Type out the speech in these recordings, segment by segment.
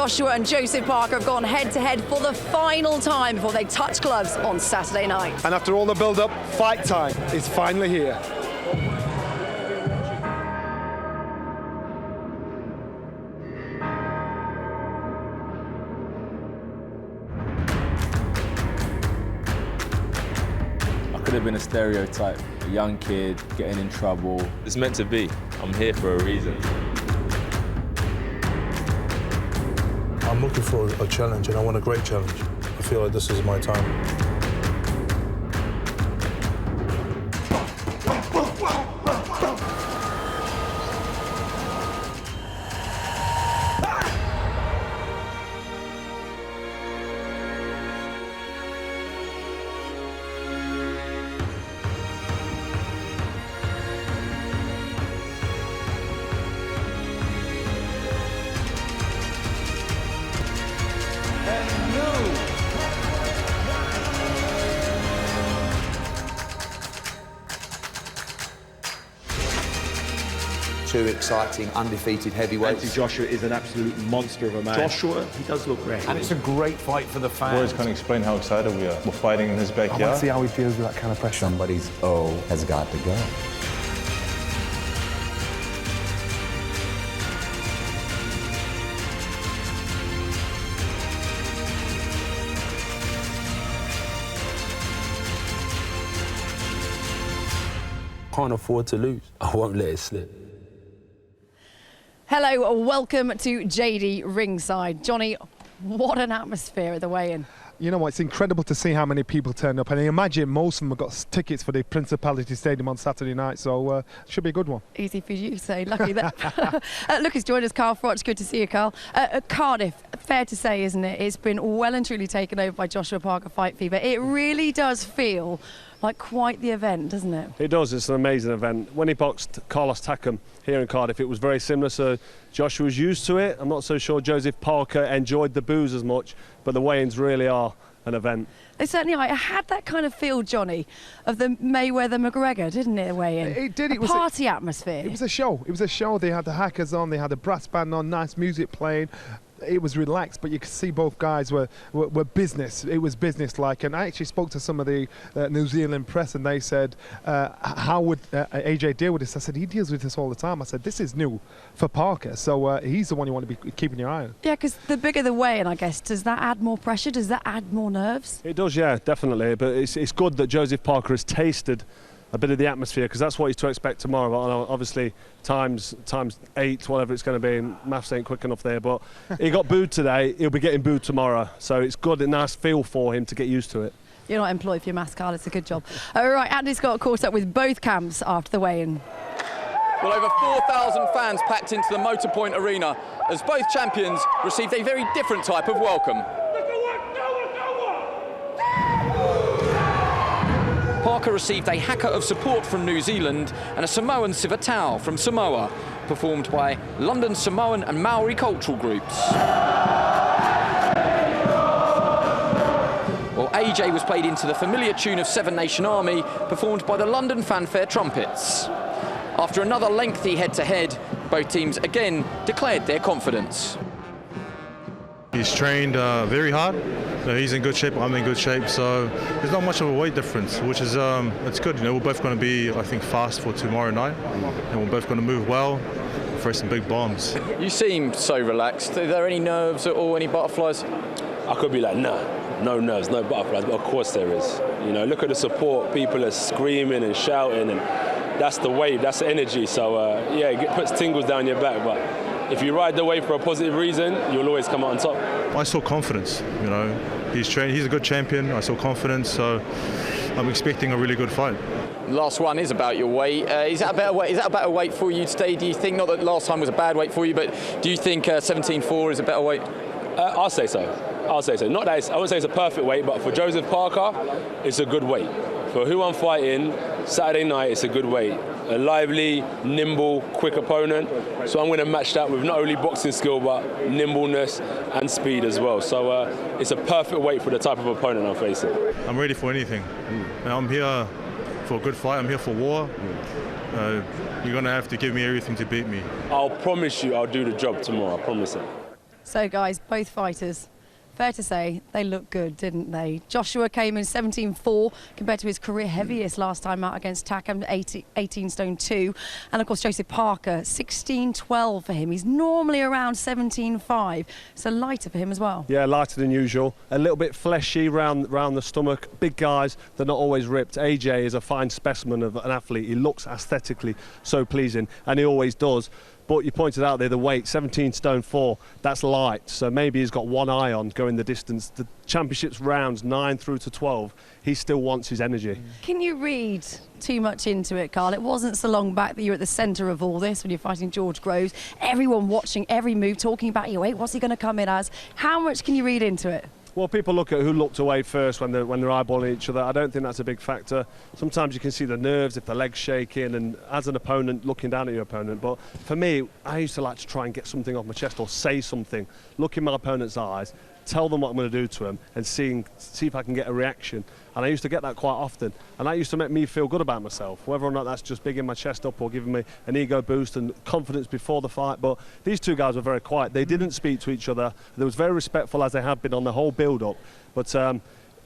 Joshua and Joseph Parker have gone head-to-head for the final time before they touch gloves on Saturday night. And after all the build-up, fight time is finally here. I could have been a stereotype, a young kid getting in trouble. It's meant to be. I'm here for a reason. I'm looking for a challenge, and I want a great challenge. I feel like this is my time. Two exciting, undefeated heavyweights. Joshua is an absolute monster of a man. Joshua, he does look ready. And it's a great fight for the fans. Words can't explain how excited we are. We're fighting in his backyard. I want to see how he deals with that kind of pressure. Somebody's O has got to go. Can't afford to lose. I won't let it slip. Hello, welcome to JD Ringside. Johnny, what an atmosphere at the weigh-in. You know what, it's incredible to see how many people turn up, and I imagine most of them have got tickets for the Principality Stadium on Saturday night, so it should be a good one. Easy for you to say, lucky that. Look, he's joined us, Carl Froch. Good to see you, Carl. Cardiff, fair to say, isn't it? It's been well and truly taken over by Joshua Parker Fight Fever. It really does feel like quite the event, doesn't it? It does. It's an amazing event. When he boxed Carlos Takam here in Cardiff, it was very similar, so Joshua was used to it. I'm not so sure Joseph Parker enjoyed the booze as much, but the weigh-ins really are an event. They certainly are. It had that kind of feel, Johnny, of the Mayweather-McGregor, didn't it, weigh-in? It did. It a was party atmosphere. It was a show. It was a show. They had the hackers on, they had a brass band on, nice music playing. It was relaxed, but you could see both guys were business. It was business-like, and I actually spoke to some of the New Zealand press, and they said, how would AJ deal with this? I said, he deals with this all the time. I said, this is new for Parker, so he's the one you want to be keeping your eye on. Yeah, because the bigger the weigh-in, I guess, does that add more pressure? Does that add more nerves? It does, yeah, definitely, but it's good that Joseph Parker has tasted a bit of the atmosphere, because that's what he's to expect tomorrow. Obviously times 8, whatever it's going to be, maths ain't quick enough there, but he got booed today, he'll be getting booed tomorrow, so it's good, a nice feel for him to get used to it. You're not employed for your maths, Carl. It's a good job. All right, Andy Scott caught up with both camps after the weigh-in. Well, over 4,000 fans packed into the Motorpoint Arena as both champions received a very different type of welcome. Parker received a haka of support from New Zealand and a Samoan sivatau from Samoa, performed by London Samoan and Maori cultural groups. While AJ was played into the familiar tune of Seven Nation Army, performed by the London Fanfare Trumpets. After another lengthy head-to-head, both teams again declared their confidence. He's trained very hard. He's in good shape, I'm in good shape, so there's not much of a weight difference, which is it's good. You know, we're both going to be, I think, fast for tomorrow night, and we're both going to move well, throw some big bombs. You seem so relaxed. Are there any nerves at all, any butterflies? I could be like, no nerves, no butterflies, but of course there is. You know, look at the support. People are screaming and shouting, and that's the wave, that's the energy. So yeah, it puts tingles down your back, but if you ride the wave for a positive reason, you'll always come out on top. I saw confidence, you know. He's trained, he's a good champion. I saw confidence, so I'm expecting a really good fight. Last one is about your weight. Is that a better weight? Is that a better weight for you today? Do you think, not that last time was a bad weight for you, but do you think 17.4 is a better weight? I'll say so. Not that I wouldn't say it's a perfect weight, but for Joseph Parker, it's a good weight. For who I'm fighting, Saturday night, it's a good weight. A lively, nimble, quick opponent. So I'm going to match that with not only boxing skill, but nimbleness and speed as well. So it's a perfect weight for the type of opponent I'm facing. I'm ready for anything. I'm here for a good fight. I'm here for war. You're going to have to give me everything to beat me. I'll promise you I'll do the job tomorrow. I promise it. So, guys, both fighters, fair to say, they looked good, didn't they? Joshua came in 17-4 compared to his career heaviest last time out against Takam, 18 stone 2. And, of course, Joseph Parker, 16-12 for him. He's normally around 17-5, so lighter for him as well. Yeah, lighter than usual. A little bit fleshy round the stomach. Big guys, they're not always ripped. AJ is a fine specimen of an athlete. He looks aesthetically so pleasing, and he always does. But you pointed out there the weight, 17 stone 4, that's light. So maybe he's got one eye on going the distance. The championships rounds 9 through to 12, he still wants his energy. Can you read too much into it, Carl? It wasn't so long back that you were at the centre of all this when you're fighting George Groves. Everyone watching every move, talking about your weight. What's he going to come in as? How much can you read into it? Well, people look at who looked away first when they're eyeballing each other. I don't think that's a big factor. Sometimes you can see the nerves if the leg's shaking, and as an opponent, looking down at your opponent. But for me, I used to like to try and get something off my chest or say something, look in my opponent's eyes, tell them what I'm going to do to them, and see if I can get a reaction. And I used to get that quite often, and that used to make me feel good about myself, whether or not that's just bigging my chest up or giving me an ego boost and confidence before the fight. But these two guys were very quiet. They didn't speak to each other. They was very respectful, as they have been on the whole build-up. But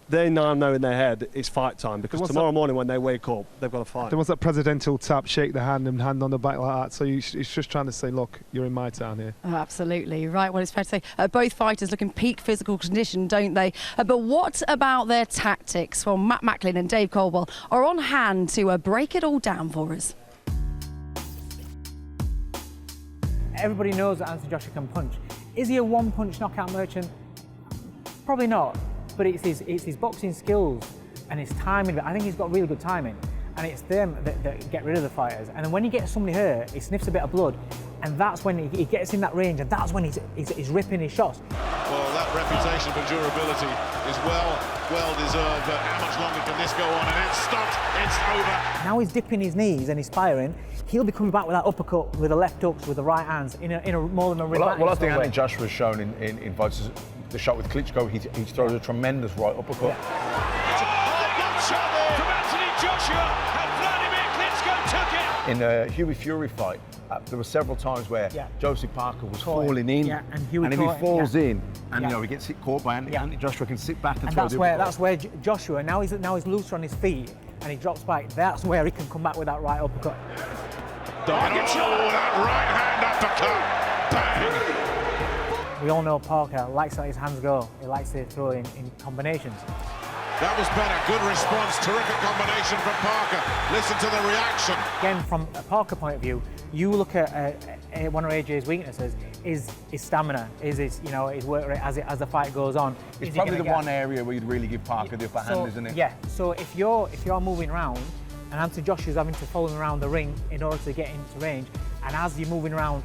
they now know in their head it's fight time, because tomorrow morning when they wake up, they've got to fight. There was that presidential tap, shake the hand and hand on the back like that. So he's just trying to say, look, you're in my town here. Oh, absolutely. Right, well, it's fair to say both fighters look in peak physical condition, don't they? But what about their tactics? Well, Matt Macklin and Dave Caldwell are on hand to break it all down for us. Everybody knows that Anthony Joshua can punch. Is he a one-punch knockout merchant? Probably not. But it's his boxing skills and his timing. I think he's got really good timing, and it's them that get rid of the fighters. And then when he gets somebody hurt, he sniffs a bit of blood, and that's when he gets in that range, and that's when he's ripping his shots. Well, that reputation for durability is well deserved, but how much longer can this go on? And it's stopped, it's over. Now he's dipping his knees and he's firing. He'll be coming back with that uppercut, with the left hooks, with the right hands, in a more than a rhythmic. Well, I think Anthony Joshua has shown in fights. The shot with Klitschko, he throws a tremendous right uppercut. Yeah. It's a hard shot there from Anthony Joshua, and Vladimir Klitschko took it. In the Hughie Fury fight, there were several times where Joseph Parker was falling in, and if he falls in, and he gets hit caught by Anthony Joshua can sit back and throw the uppercut. That's where Joshua, now he's looser on his feet, and he drops back. That's where he can come back with that right uppercut. That right hand uppercut, bang! We all know Parker likes to let his hands go. He likes to throw in combinations. That was better. Good response. Terrific combination from Parker. Listen to the reaction. Again, from a Parker point of view, you look at one of AJ's weaknesses is his stamina, is his work rate as the fight goes on. It's probably the one area where you'd really give Parker the upper hand, isn't it? Yeah. So if you're moving around, and Anthony Joshua's having to follow him around the ring in order to get into range, and as you're moving around,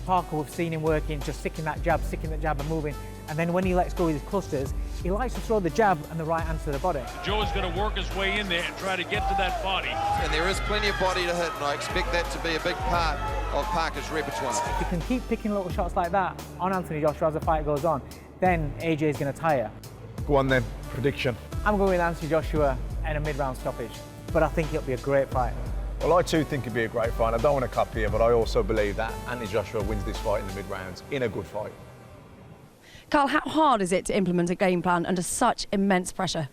Parker, we've seen him working, just sticking that jab and moving. And then when he lets go with his clusters, he likes to throw the jab and the right hand to the body. Joe's going to work his way in there and try to get to that body. And there is plenty of body to hit, and I expect that to be a big part of Parker's repertoire. If you can keep picking little shots like that on Anthony Joshua as the fight goes on, then AJ is going to tire. Go on then, prediction. I'm going with Anthony Joshua and a mid-round stoppage, but I think it'll be a great fight. Well, I too think it'd be a great fight. I don't want to cup here, but I also believe that Anthony Joshua wins this fight in the mid-rounds in a good fight. Carl, how hard is it to implement a game plan under such immense pressure?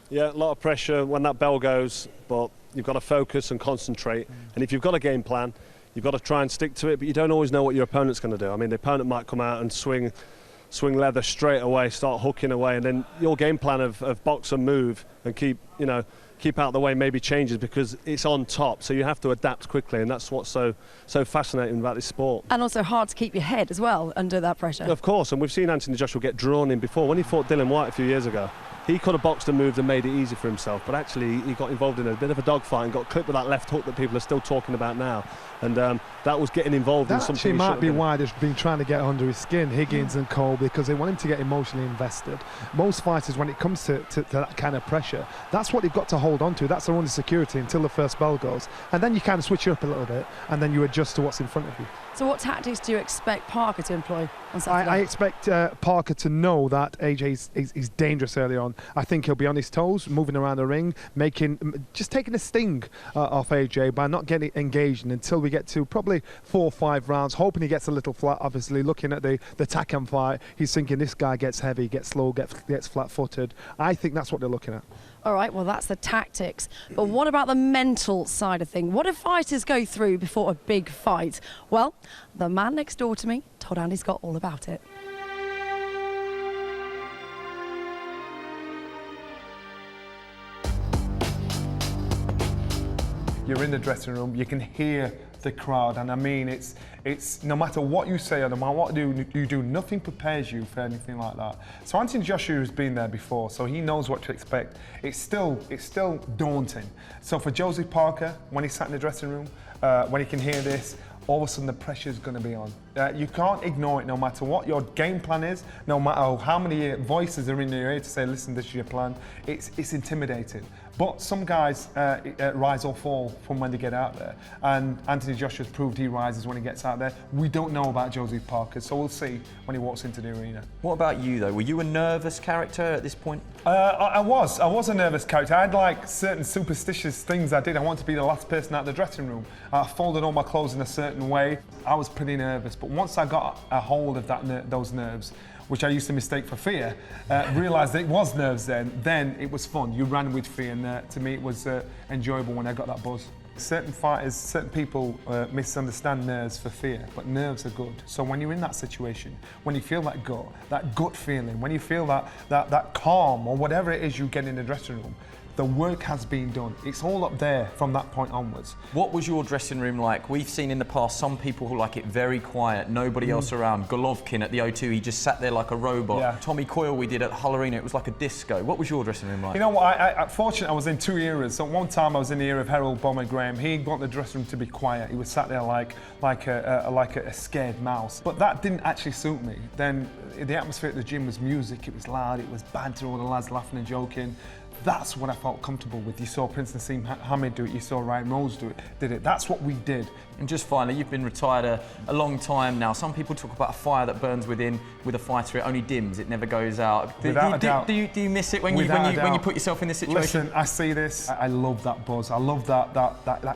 Yeah, a lot of pressure when that bell goes, but you've got to focus and concentrate. And if you've got a game plan, you've got to try and stick to it, but you don't always know what your opponent's going to do. I mean, the opponent might come out and swing leather straight away, start hooking away, and then your game plan of box and move and keep out of the way maybe changes because it's on top, so you have to adapt quickly, and that's what's so fascinating about this sport. And also hard to keep your head as well under that pressure. Of course, and we've seen Anthony Joshua get drawn in before. When he fought Dylan White a few years ago, he could have boxed and moved and made it easy for himself, but actually he got involved in a bit of a dogfight and got clipped with that left hook that people are still talking about now, and that was getting involved in something. That actually might be why they've been trying to get under his skin, Higgins and Cole, because they want him to get emotionally invested. Most fighters, when it comes to that kind of pressure, that's what they've got to hold hold on to. That's their only security until the first bell goes. And then you kind of switch it up a little bit, and then you adjust to what's in front of you. So what tactics do you expect Parker to employ on Saturday? I expect Parker to know that AJ is dangerous early on. I think he'll be on his toes, moving around the ring, just taking a sting off AJ by not getting engaged until we get to probably 4 or 5 rounds, hoping he gets a little flat. Obviously, looking at the Takam fight, he's thinking this guy gets heavy, gets slow, gets flat-footed. I think that's what they're looking at. All right, well, that's the tactics. But what about the mental side of things? What do fighters go through before a big fight? Well, the man next door to me told Andy Scott all about it. You're in the dressing room, you can hear the crowd, and I mean, it's no matter what you say or no matter what you do, nothing prepares you for anything like that. So Anthony Joshua has been there before, so he knows what to expect. It's still daunting. So for Joseph Parker, when he sat in the dressing room, when he can hear this, all of a sudden the pressure's going to be on. You can't ignore it no matter what your game plan is, no matter how many voices are in your ear to say, listen, this is your plan. It's intimidating. But some guys rise or fall from when they get out there. And Anthony Joshua's proved he rises when he gets out there. We don't know about Joseph Parker, so we'll see when he walks into the arena. What about you, though? Were you a nervous character at this point? I was a nervous character. I had like certain superstitious things I did. I wanted to be the last person out of the dressing room. I folded all my clothes in a certain way. I was pretty nervous, but once I got a hold of those nerves, which I used to mistake for fear, realised it was nerves then it was fun. You ran with fear, and to me it was enjoyable when I got that buzz. Certain fighters, certain people misunderstand nerves for fear, but nerves are good. So when you're in that situation, when you feel that gut feeling, when you feel that calm or whatever it is you get in the dressing room, the work has been done. It's all up there from that point onwards. What was your dressing room like? We've seen in the past some people who like it very quiet, nobody else around. Golovkin at the O2, he just sat there like a robot. Yeah. Tommy Coyle we did at Hull Arena, it was like a disco. What was your dressing room like? You know what, fortunately I was in 2 eras. So one time I was in the era of Harold Bomber Graham. He got the dressing room to be quiet. He was sat there like a scared mouse. But that didn't actually suit me. Then the atmosphere at the gym was music, it was loud, it was banter, all the lads laughing and joking. That's what I felt comfortable with. You saw Prince Nassim Hamid do it, you saw Ryan Rose did it. That's what we did. And just finally, you've been retired a long time now. Some people talk about a fire that burns within with a fighter, it only dims, it never goes out. Do you miss it when you put yourself in this situation? Listen, I see this, I love that buzz, I love that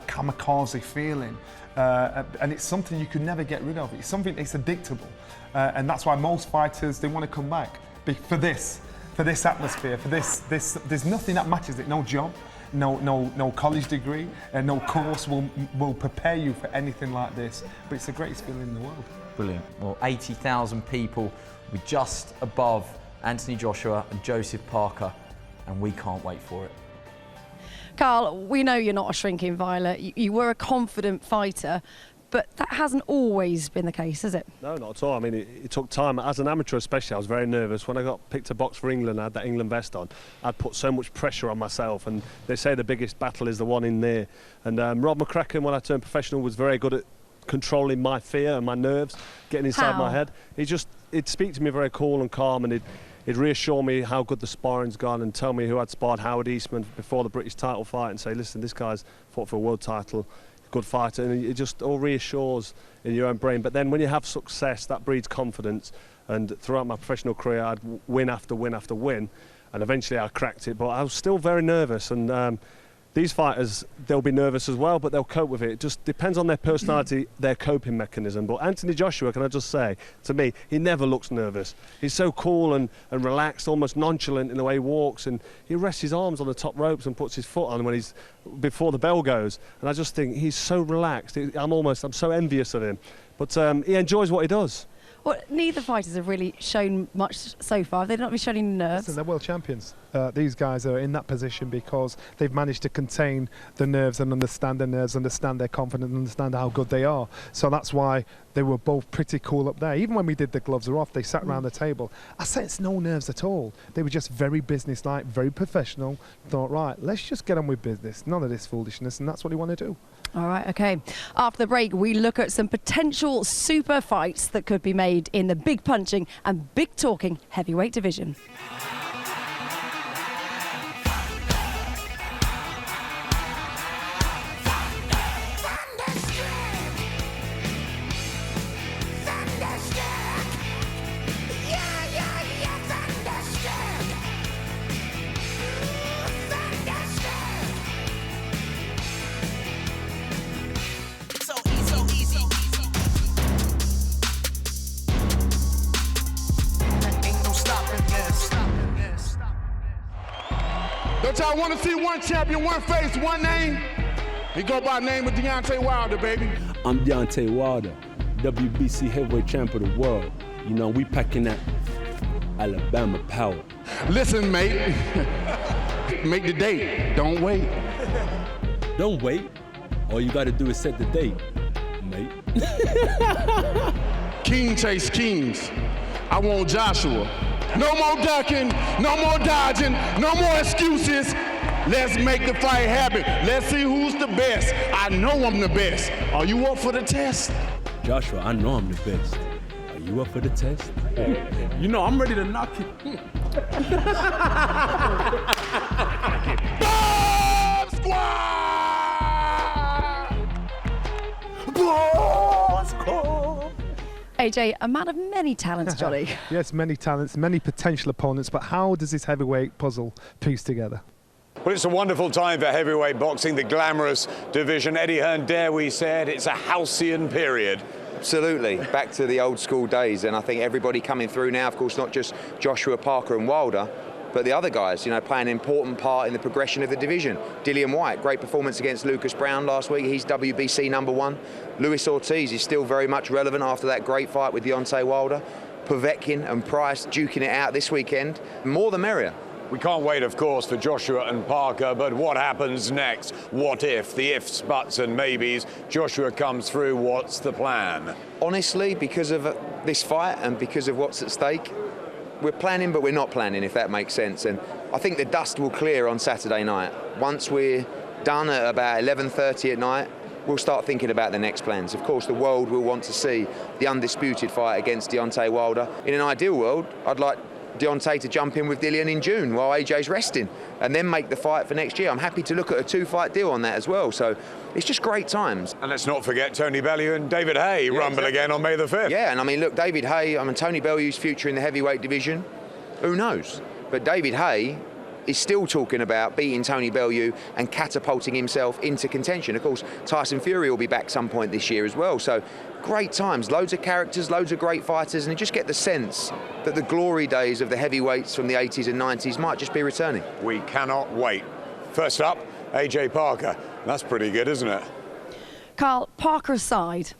kamikaze feeling. And it's something you could never get rid of. It's something that's addictable. And that's why most fighters, they want to come back for this atmosphere, for this, there's nothing that matches it. No job, no college degree, no course will prepare you for anything like this. But it's the greatest feeling in the world. Brilliant. Well, 80,000 people, we're just above Anthony Joshua and Joseph Parker, and we can't wait for it. Carl, we know you're not a shrinking violet. You were a confident fighter, but that hasn't always been the case, has it? No, not at all. I mean, it took time. As an amateur especially, I was very nervous. When I got picked to box for England, I had that England vest on. I'd put so much pressure on myself, and they say the biggest battle is the one in there. And Rob McCracken, when I turned professional, was very good at controlling my fear and my nerves, getting inside my head. He'd speak to me very cool and calm, and he'd reassure me how good the sparring's gone and tell me who I'd sparred Howard Eastman before the British title fight and say, listen, this guy's fought for a world title, good fighter, and it just all reassures in your own brain. But then when you have success, that breeds confidence, and throughout my professional career I'd win after win after win, and eventually I cracked it, but I was still very nervous. And these fighters, they'll be nervous as well, but they'll cope with it. It just depends on their personality, their coping mechanism. But Anthony Joshua, can I just say, to me, he never looks nervous. He's so cool and relaxed, almost nonchalant in the way he walks, and he rests his arms on the top ropes and puts his foot on when before the bell goes. And I just think he's so relaxed. I'm so envious of him. But he enjoys what he does. Well, neither fighters have really shown much so far. They've not been showing any nerves. Listen, they're world champions. These guys are in that position because they've managed to contain the nerves and understand the nerves, understand their confidence, understand how good they are. So that's why they were both pretty cool up there. Even when we did the gloves are off, they sat around the table. I sensed no nerves at all. They were just very businesslike, very professional. Thought, right, let's just get on with business. None of this foolishness, and that's what they want to do. All right, okay. After the break, we look at some potential super fights that could be made in the big punching and big talking heavyweight division. y'all want to see one champion, one face, one name? He go by the name of Deontay Wilder, baby. I'm Deontay Wilder, WBC heavyweight champion of the world. You know, we packing that Alabama power. Listen, mate. Make the date. Don't wait. Don't wait. All you got to do is set the date, mate. King chase kings. I want Joshua. No more ducking, no more dodging, no more excuses. Let's make the fight happen. Let's see who's the best. I know I'm the best. Are you up for the test? Joshua, I know I'm the best. Are you up for the test? You know, I'm ready to knock it. Bomb Squad! Bomb Squad! AJ, a man of many talents, Johnny. Yes, many talents, many potential opponents, but how does this heavyweight puzzle piece together? Well, it's a wonderful time for heavyweight boxing, the glamorous division. Eddie Hearn, dare we say it, it's a halcyon period. Absolutely, back to the old school days, and I think everybody coming through now, of course, not just Joshua Parker and Wilder, but the other guys, you know, playing an important part in the progression of the division. Dillian Whyte, great performance against Lucas Brown last week. He's WBC #1. Luis Ortiz is still very much relevant after that great fight with Deontay Wilder. Povetkin and Price duking it out this weekend. More the merrier. We can't wait, of course, for Joshua and Parker, but what happens next? What if? The ifs, buts and maybes. Joshua comes through, what's the plan? Honestly, because of this fight and because of what's at stake, we're planning, but we're not planning, if that makes sense. And I think the dust will clear on Saturday night. Once we're done at about 11:30 at night, we'll start thinking about the next plans. Of course, the world will want to see the undisputed fight against Deontay Wilder. In an ideal world, I'd like Deontay to jump in with Dillian in June while AJ's resting and then make the fight for next year. I'm happy to look at a 2-fight deal on that as well. So it's just great times. And let's not forget Tony Bellew and David Haye rumble again on May the 5th. Yeah, and I mean, look, David Haye, Tony Bellew's future in the heavyweight division, who knows? But David Haye is still talking about beating Tony Bellew and catapulting himself into contention. Of course, Tyson Fury will be back some point this year as well. So great times, loads of characters, loads of great fighters, and you just get the sense that the glory days of the heavyweights from the 80s and 90s might just be returning. We cannot wait. First up, AJ Parker. That's pretty good, isn't it? Carl, Parker aside,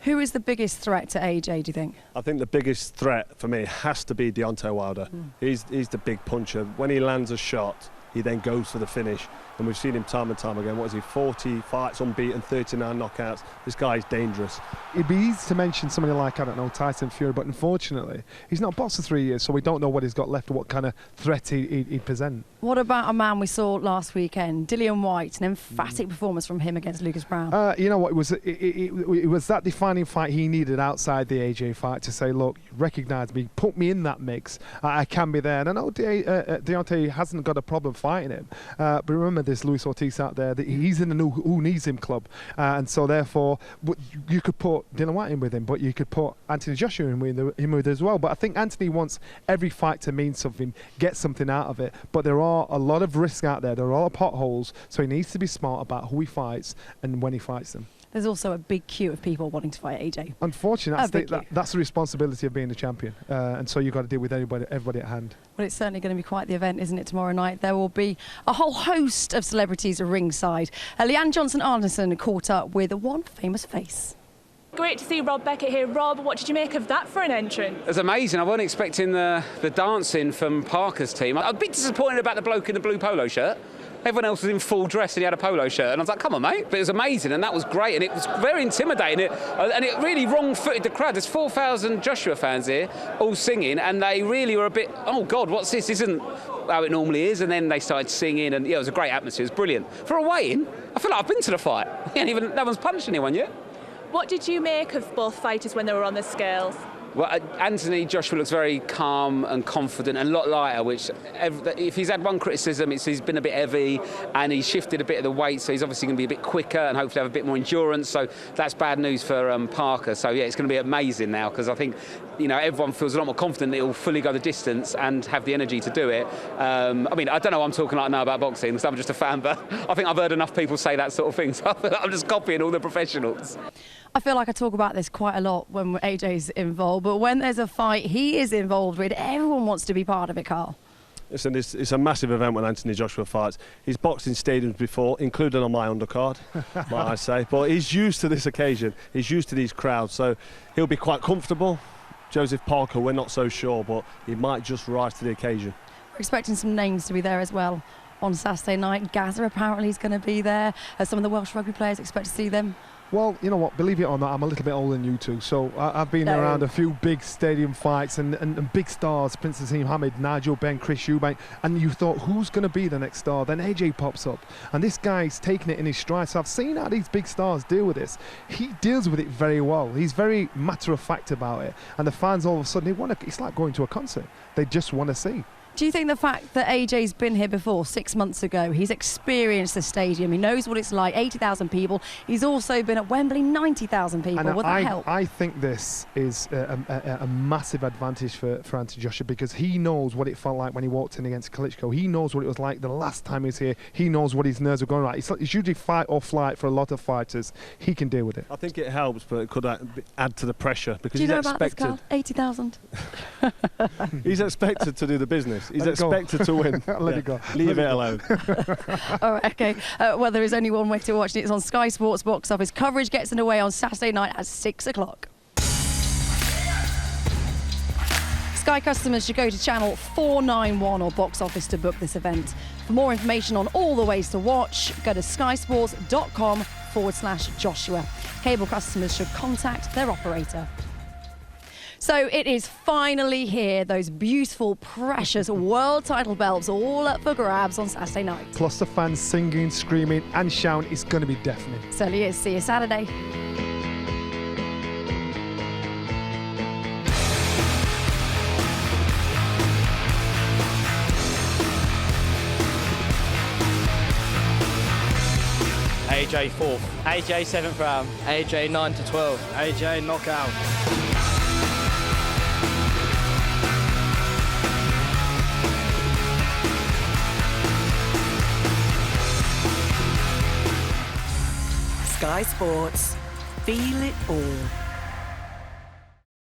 who is the biggest threat to AJ, do you think? I think the biggest threat for me has to be Deontay Wilder. He's the big puncher. When he lands a shot, he then goes for the finish. And we've seen him time and time again. What is he, 40 fights unbeaten, 39 knockouts. This guy's dangerous. It'd be easy to mention somebody like, I don't know, Tyson Fury, but unfortunately, he's not boxed for 3 years, so we don't know what he's got left or what kind of threat he'd present. What about a man we saw last weekend, Dillian Whyte, an emphatic performance from him against Lucas Brown? You know what, it was that defining fight he needed outside the AJ fight to say, look, recognise me, put me in that mix, I can be there. And I know Deontay hasn't got a problem fighting him, but remember this Luis Ortiz out there, that he's in the new Who Needs Him club, and so therefore you could put Dillian Whyte in with him, but you could put Anthony Joshua in with as well. But I think Anthony wants every fight to mean something, get something out of it, but there are a lot of risks out there, there are a lot of potholes, so he needs to be smart about who he fights and when he fights them. There's also a big queue of people wanting to fight AJ. Unfortunately, that's the responsibility of being a champion, and so you've got to deal with everybody at hand. Well, it's certainly going to be quite the event, isn't it, tomorrow night? There will be a whole host of celebrities at ringside. Leanne Johnson-Arneson caught up with one famous face. Great to see Rob Beckett here. Rob, what did you make of that for an entrance? It was amazing. I wasn't expecting the dancing from Parker's team. I'm a bit disappointed about the bloke in the blue polo shirt. Everyone else was in full dress and he had a polo shirt, and I was like, come on, mate. But it was amazing, and that was great, and it was very intimidating. And it really wrong-footed the crowd. There's 4,000 Joshua fans here, all singing, and they really were a bit, oh, God, what's this? This isn't how it normally is. And then they started singing, and yeah, it was a great atmosphere. It was brilliant. For a weigh-in, I feel like I've been to the fight. No one's punched anyone yet. What did you make of both fighters when they were on the scales? Well, Anthony Joshua looks very calm and confident and a lot lighter, which if he's had one criticism, it's he's been a bit heavy and he's shifted a bit of the weight, so he's obviously going to be a bit quicker and hopefully have a bit more endurance, so that's bad news for Parker. So yeah, it's going to be amazing now, because I think, you know, everyone feels a lot more confident that he'll fully go the distance and have the energy to do it. I mean, I don't know what I'm talking like now about boxing, because I'm just a fan, but I think I've heard enough people say that sort of thing, so I'm just copying all the professionals. I feel like I talk about this quite a lot when AJ's involved, but when there's a fight he is involved with, everyone wants to be part of it, Carl. Listen, it's a massive event when Anthony Joshua fights. He's boxed in stadiums before, including on my undercard, might I say. But he's used to this occasion. He's used to these crowds, so he'll be quite comfortable. Joseph Parker, we're not so sure, but he might just rise to the occasion. We're expecting some names to be there as well on Saturday night. Gaza apparently is going to be there. Some of the Welsh rugby players, expect to see them. Well, you know what, believe it or not, I'm a little bit older than you two, so I've been around a few big stadium fights and big stars, Prince Azeem Hamid, Nigel Benn, Chris Eubank, and you thought, who's going to be the next star? Then AJ pops up, and this guy's taking it in his stride. So I've seen how these big stars deal with this. He deals with it very well. He's very matter-of-fact about it, and the fans all of a sudden, it's like going to a concert. They just want to see. Do you think the fact that AJ's been here before 6 months ago, he's experienced the stadium, he knows what it's like, 80,000 people, he's also been at Wembley, 90,000 people, will that help? I think this is a massive advantage for Anthony Joshua, because he knows what it felt like when he walked in against Klitschko. He knows what it was like the last time he was here. He knows what his nerves are going like. It's usually fight or flight for a lot of fighters. He can deal with it. I think it helps, but it could add to the pressure, because do you he's know expected. About this, 80,000. He's expected to do the business. He's expected to win. Let it go. Leave it alone. All right, okay. Well, there is only one way to watch it. It's on Sky Sports Box Office. Coverage gets underway on Saturday night at 6 o'clock. Sky customers should go to channel 491 or Box Office to book this event. For more information on all the ways to watch, go to skysports.com/Joshua. Cable customers should contact their operator. So it is finally here, those beautiful, precious world title belts all up for grabs on Saturday night. Plus the fans singing, screaming and shouting. It's going to be deafening. Certainly is. See you Saturday. AJ 4th. AJ 7th round. AJ 9 to 12. AJ knockout. Sky Sports. Feel it all.